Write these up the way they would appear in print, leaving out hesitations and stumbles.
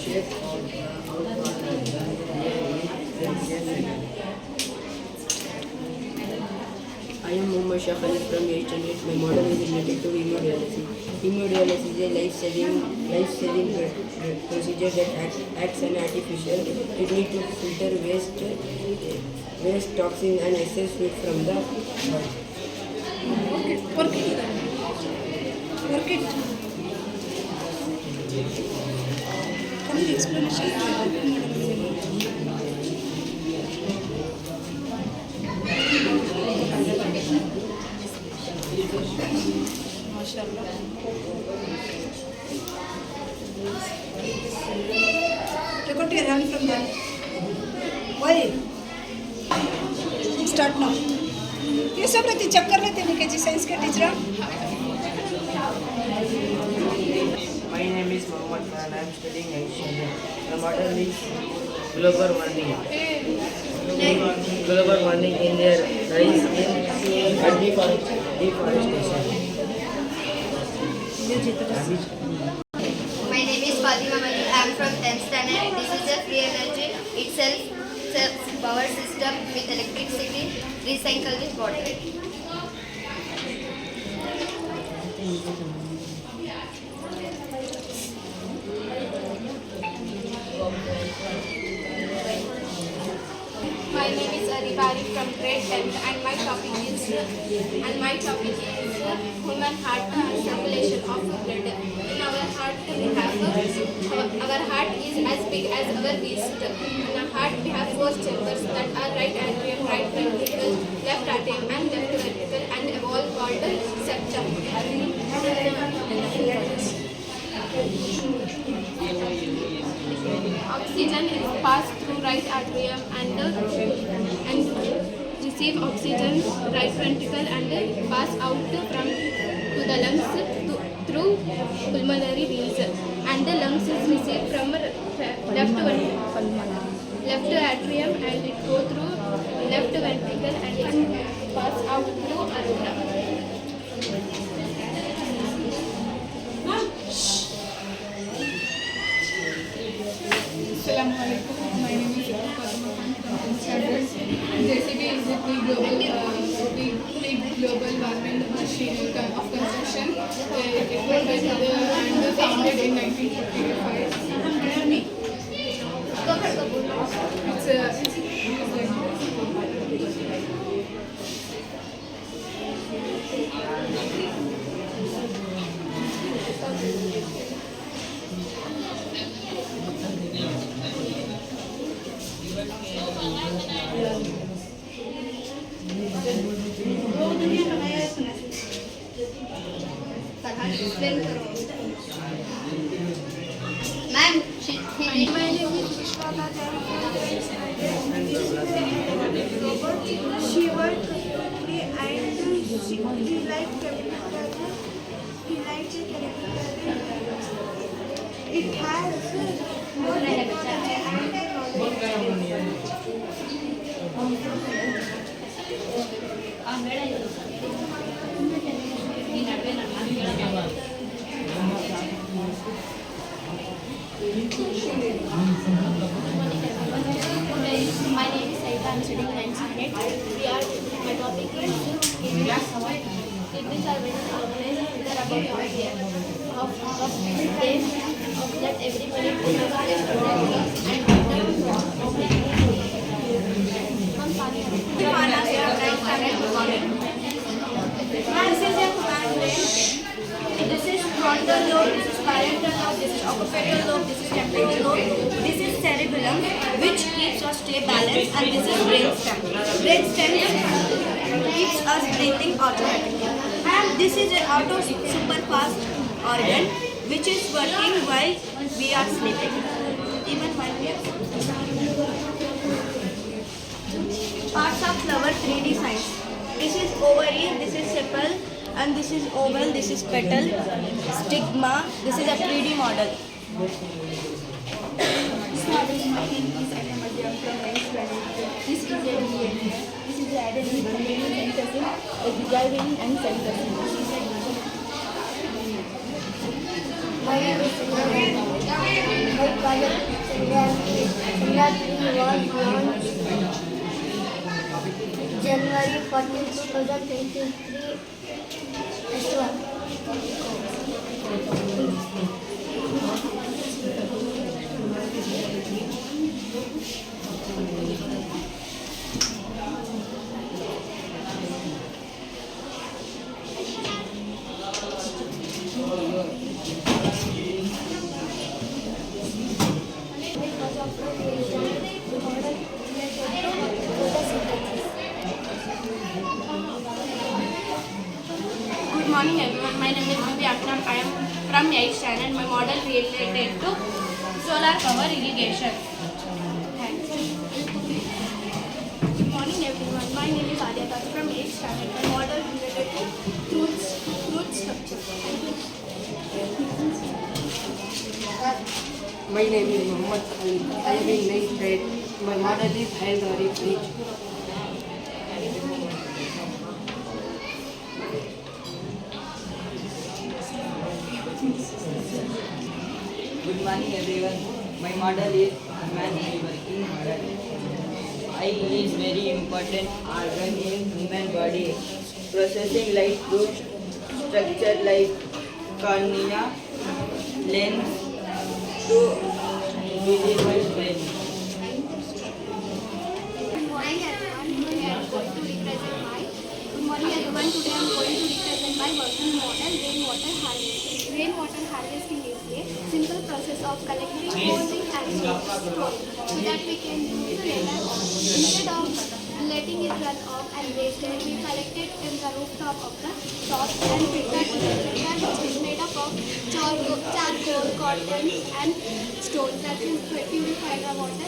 shape of the outline is done here with pencil. I am Muhammad Shah Khalid from 8th standard. My model is related to hemodialysis. Hemodialysis is a life-saving procedure that acts an artificial kidney to filter waste toxins and excess fluid from the body. Work it. Can you explanation? Record your hand from there. Why? Start now. ये सब रहते check कर लेते हैं कि science के teacher. My name is Mohammad Khan. I am studying 8th standard. The model is global warming. Global warming in their rise in deforestation. My name is Fatima Mali. I am from 10th standard. This is a free energy itself power system with electricity recycled with water. My name is Aribari from grade 10th and my topic is human heart circulation of blood. In our heart our heart is as big as our wrist. In our heart we have 4 chambers that are right atrium, right ventricle, left atrium and left ventricle and a wall called septum. Oxygen is passed through right atrium and receive oxygen right ventricle and pass out to the lungs through pulmonary veins, and the lungs is received from left atrium and it go through left ventricle and it pass out through aorta. Assalamualaikum. My name is Fatima Khan from 10th standard. JCB is a pre-global warming machine of construction. It was founded in 1945. Ma'am, My name is Vishwala Jain. She worked completely and he liked chemically. It has more technology and my name is Saida. I am studying 9th standard. My topic is kidneys. Kidneys are very organized. They are about of that everybody has This is frontal lobe, this is parietal lobe, this is occipital lobe, this is temporal lobe, this is cerebellum, which keeps us stay balanced, and this is brainstem. Brainstem keeps us breathing automatically. And this is an auto super fast organ, which is working while we are sleeping. Even while we are Parts of flower 3D signs. This is ovary, this is sepal, and this is oval, this is petal, stigma, this is a 3D model. This is a DNA. This is the adenine containing centosine, a guanine and centosine. My name is India Tree was launched January 14, 2023. Good morning everyone, my name is Vivi Akram. I am from 8th standard. My model related to solar power irrigation. Thanks. Good morning everyone, my name is Adya Das from 8th standard. My model related to fruit structure. My name is Muhammad Ali. I am in 9th grade. My model is Hyalwari bridge. Good morning everyone. My model is human working model. Eye is very important organ in human body. Processing like fruit, structure like cornea, lens to visible brain. Good morning everyone. Today I am going to represent my Today I am going to represent my working model rainwater harvesting. Rainwater harvesting is a simple process of collecting, holding and storing so that we can use later on. Instead of letting it run off and wasted, we collect it in the rooftop of the shop and filter it, which is made up of charcoal, cotton and stone that will purify the water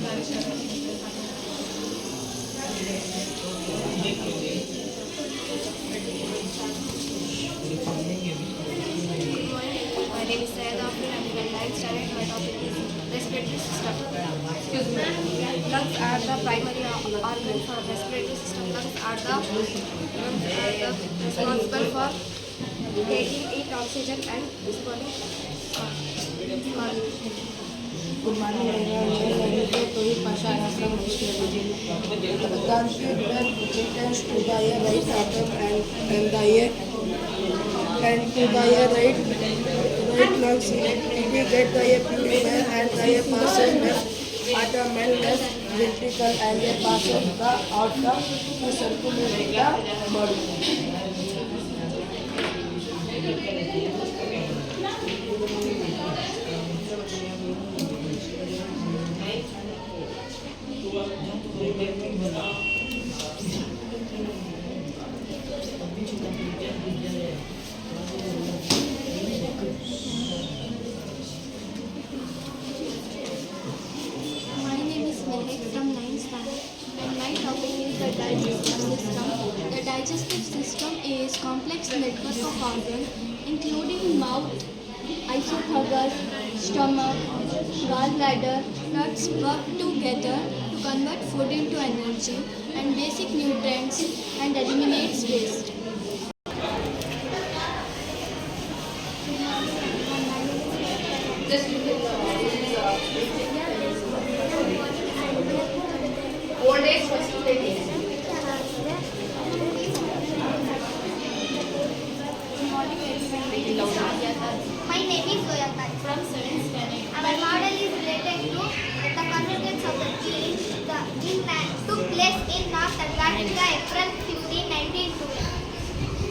naturally. Thank you. My name is Syed Afri. I am in 9th standard. My topic is respiratory system. Excuse me. Lungs are the primary organ for respiratory system. Lungs are responsible for taking in oxygen and dispersing carbon. Good morning everyone. My name is Tohi Pasha. I am from Vishnu. Consider importance to the right atom and to the right lungs. If we get the purifier and the passes left atom and left ventricle and the passes the outcome to circulate the body. My name is Mehek from 9th standard and my topic is the digestive system. The digestive system is complex network of organs including mouth, esophagus, stomach, gallbladder, nuts work together to convert food into energy and basic nutrients and eliminates waste. Old age facilities. My name is Zoya From 7th standard. Our model is related to the convergence of the tree took place in North Antarctica April 15, 1902.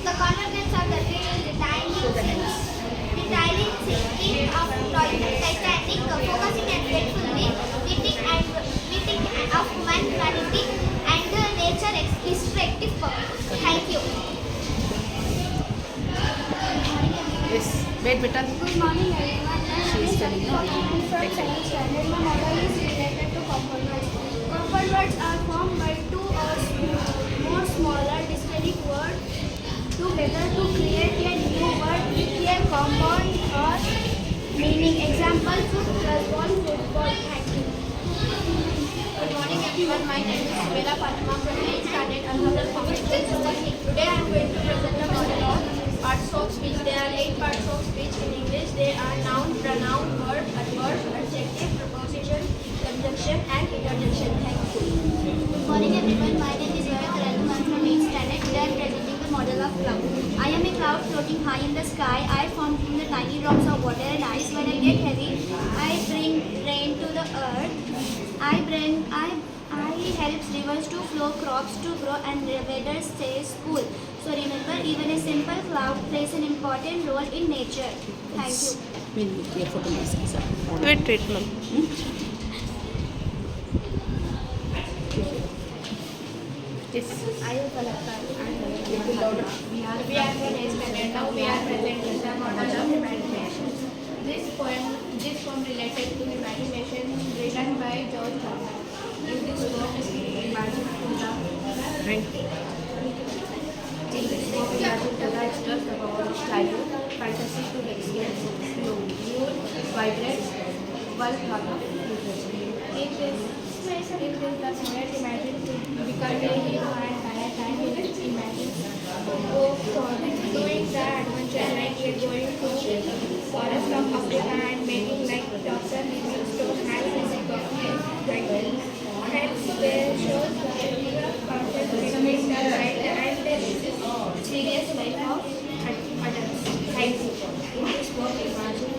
The convergence of the tree is the detailing sinking of Titanic, focusing and gratefully meeting of humanity and nature respective purpose. Thank you. Yes. Wait, beta. Good morning everyone. She is telling no. From 7th standard, my model is related to compound words. Compound words are formed by two or more smaller distinct words together to create a new word with a compound or meaning. Example: food plus one, football. Thank you. Good morning everyone. My name is Subela Fatima from 8th standard. Another public system. Today I am going to present the model of parts of speech. There are 8 parts of speech in English. They are noun, pronoun, verb, adverb, adjective. adjective, preposition, conjunction and interjection. Thank you. Good morning everyone, my name is Vaya Karatu. I am from 8th standard. Today I am presenting the model of cloud. I am a cloud floating high in the sky. I form from the tiny drops of water and ice. When I get heavy, I bring rain to the earth. I helps rivers to flow, crops to grow and weather stays cool. So remember, even a simple cloud plays an important role in nature. Thank you. Wait, ma'am. I am Kalakar. We are from 8th standard. Now we are presenting the model of imagination. This poem related to imagination written by George Orwell. In this book, Imagine Tola expressed about childhood fantasy to experience new, vibrant world product. It is the poet imagined to become a hero and by a time he imagines go for doing the adventure like going to forest of Africa and making like Dr. Livingstone and physical guidance. Hence, they show the conflict between the right and the serious life of adults. Thank you. In this book, imagine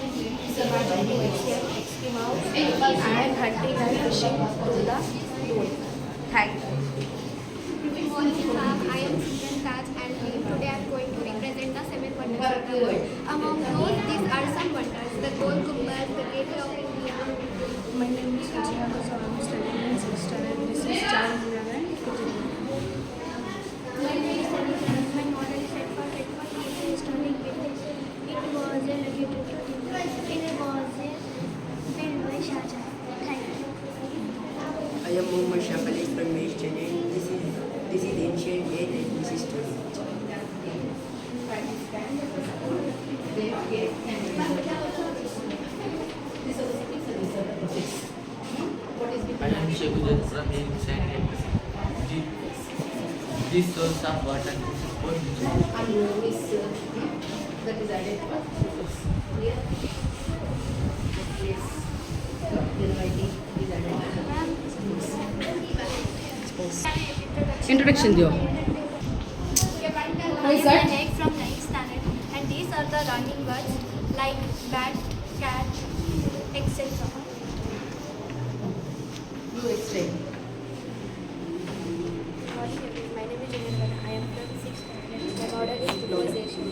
surviving to escape Eskimos and hunting and fishing to the moon. Thank you. Good morning, ma'am. I am Susan Taj and today I am going to represent the 7 wonders of the world. Among those, these are some wonders: the Gol Gumbaz, the Gateway of India. My name is Rachina Goswami. I am studying in 6th standard. This is Charles Miragan. My name is Anita. My model is set for historic buildings. It was located to India. It was built by Shah Jahan. Thank you. I am Muhammad Shafali from 8th standard. This is ancient age and this is history. I am Shekujan from 8th standard. This source of water Introduction दियो. I am Anek from 9th standard and these are the rhyming words like bat, cat, etc. You explain. Morning everyone. My name is Jennifer. I am from 6th standard. My model is civilization.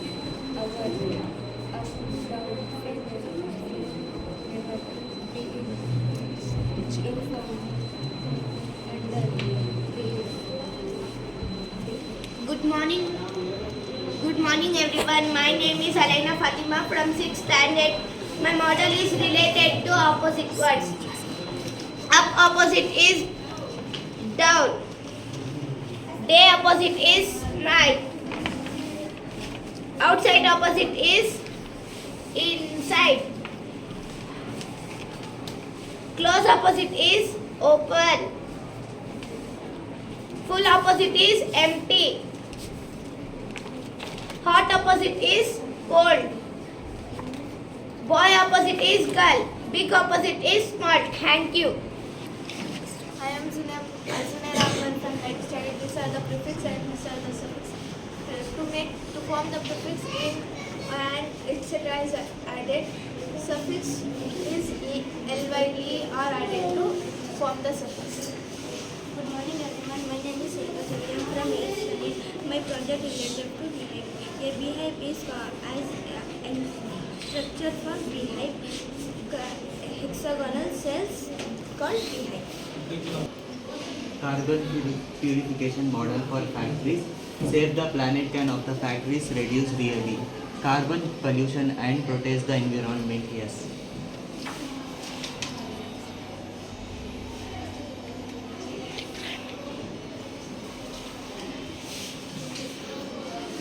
Good morning everyone. My name is Alaina Fatima from 6th standard. My model is related to opposite words. Up opposite is down. Day opposite is night. Outside opposite is inside. Close opposite is open. Full opposite is empty. Hot opposite is cold. Boy opposite is girl. Big opposite is small. Thank you. I am Sunera from 9th standard. These are the prefix and these are the suffix. To form the prefix in and etc. is added. Suffix is ly are added to form the suffix. Good morning everyone. My name is Selva Surya from 8th standard. My project is related to beehive. A beehive is as a structure for beehive. Hexagonal cells called beehive. Carbon purification model for factories. Save the planet, can of the factories reduce really. Carbon pollution and protect the environment, yes.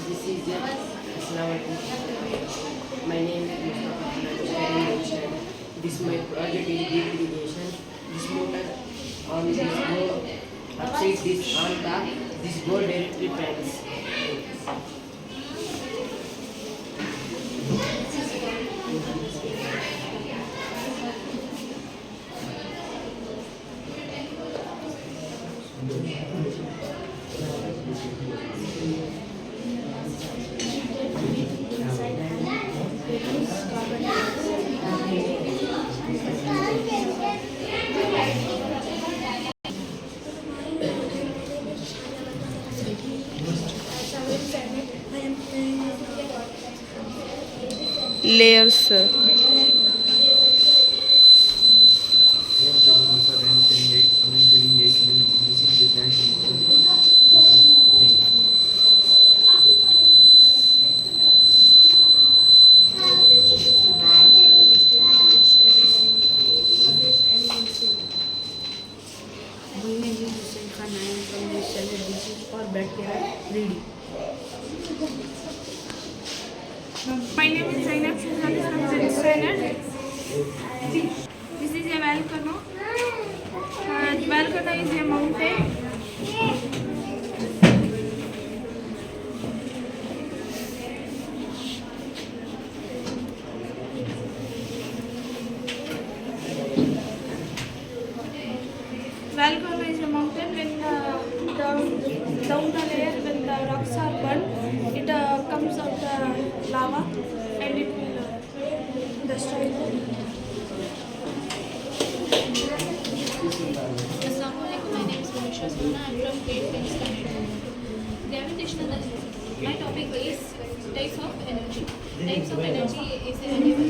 This is Assalamualaikum. My name is Mustafa. This my project is beautification. This motor on this go upside this on top. This go directly fans. Ready. My name is Zainab Shahzad from 10th standard. This is a volcano. Volcano is a mountain. Volcano is a mountain. When down the layer, when the rocks are burned, it comes out the lava and it will destroy. Assalamualaikum. My name is Manisha Sona. I'm from grade 10 standard. Gravitational energy. My topic is types of energy. Types of energy is the ability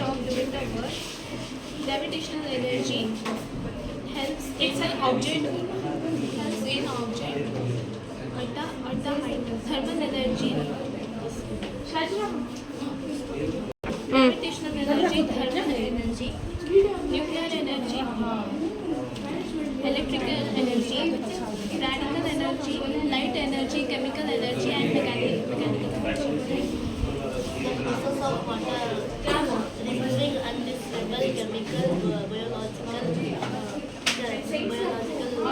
of doing the work. Gravitational energy helps. It's an object. Helps in object at the height. Thermal energy. Gravitational energy, thermal energy, nuclear energy, electrical energy, radical energy, light energy, chemical energy, and mechanical energy. The process of water removing undisturbed chemical, biological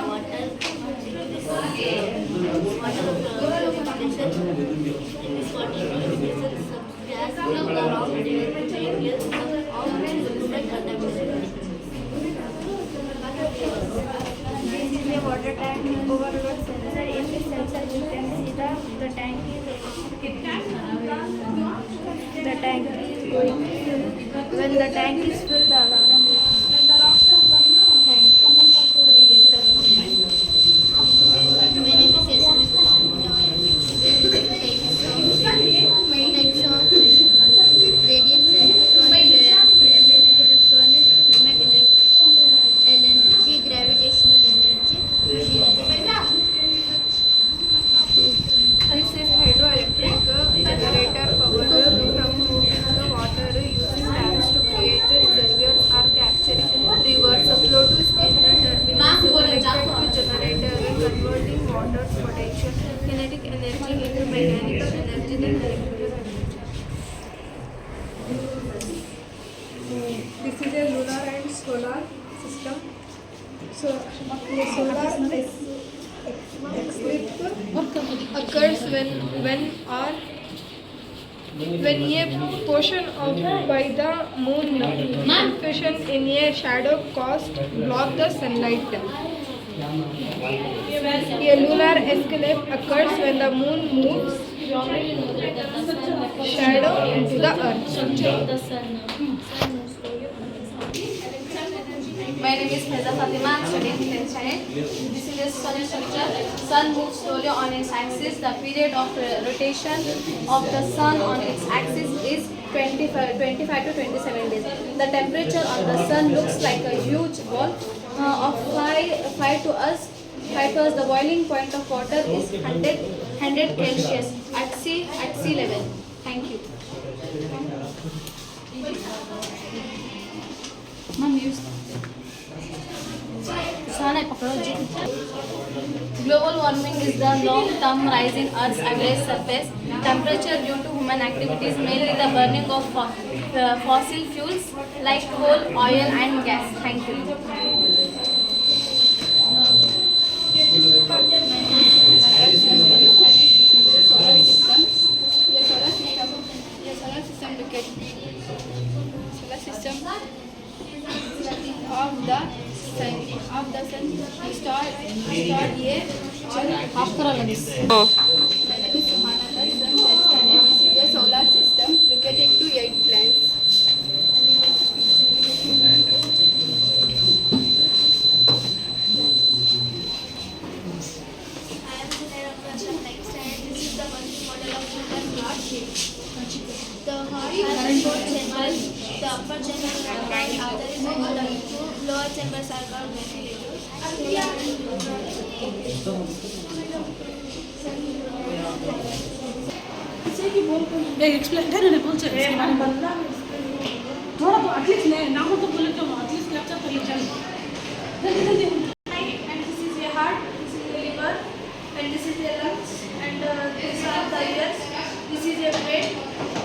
water. This water purification gas from the raw materials of human contamination. This is a water tank overload sensor. In this sensor, you can see the tank is going full. When the tank is full, the alarm will. My name is Yasmin. Types of radiance, energy, gravitational energy. This is hydroelectric generator powered from moving the water using dams to create the reservoirs or capturing rivers flow to spin the turbines connected to generator, converting water's potential kinetic energy into mechanical energy, then electrical energy. This is a lunar and solar system. So, the solar eclipse occurs when a portion of by the moon fusion in a shadow caused block the sunlight. A lunar eclipse occurs when the moon moves shadow into the earth. My name is Faiza Fatima. I'm studying 10th standard. This is a sun structure. Sun moves slowly on its axis. The period of rotation of the sun on its axis is 25 to 27 days. The temperature on the sun looks like a huge ball of 5 to us. The boiling point of water is 100 Celsius at sea level. Thank you. Global warming is the long-term rise in Earth's average surface temperature due to human activities, mainly the burning of fossil fuels like coal, oil, and gas. Thank you. Solar system of the sun start here. This is a solar system located to 8 planets. The heart has 4 chambers. The upper chambers are called arteries and the 2 lower chambers are called ventilators. Explain कर बोल सकते थोड़ा तो at least ना हो तो बोले तो एटलीस्ट कैप्चर कर ले चल जल्दी जल्दी And this is a heart, this is a liver, and this is materials. This is a weight.